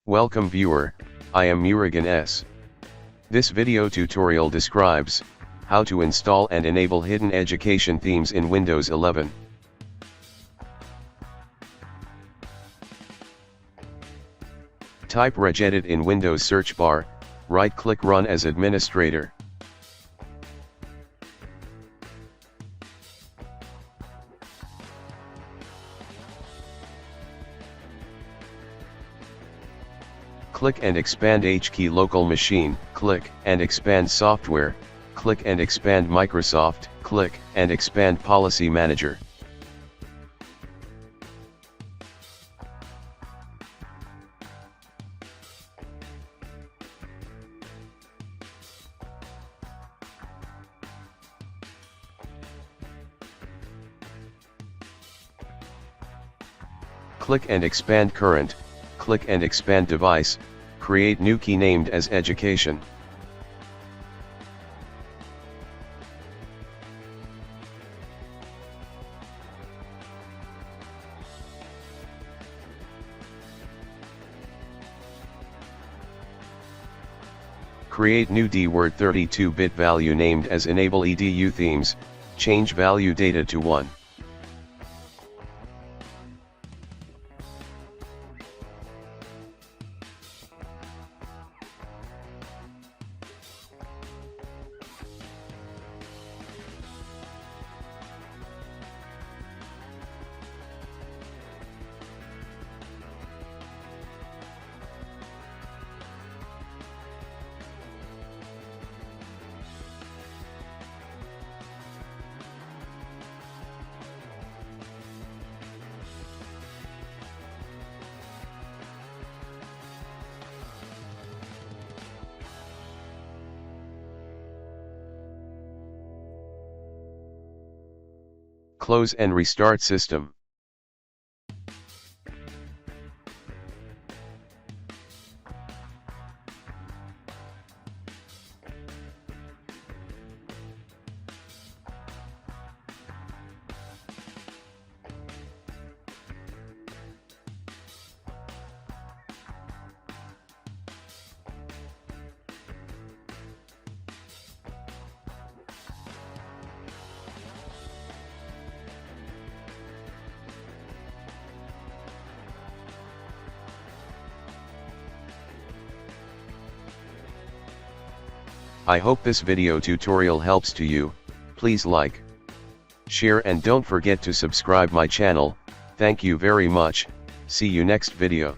Welcome viewer, I am Murugan S. This video tutorial describes how to install and enable hidden education themes in Windows 11. Type regedit in Windows search bar, right-click Run as administrator. Click and expand HKey local machine, click and expand software, click and expand Microsoft, click and expand policy manager. Click and expand current, click and expand device, create new key named as education. Create new DWord 32-bit value named as enable edu themes, change value data to 1. Close and restart system. I hope this video tutorial helps to you. Please like, share and don't forget to subscribe my channel. Thank you very much. See you next video.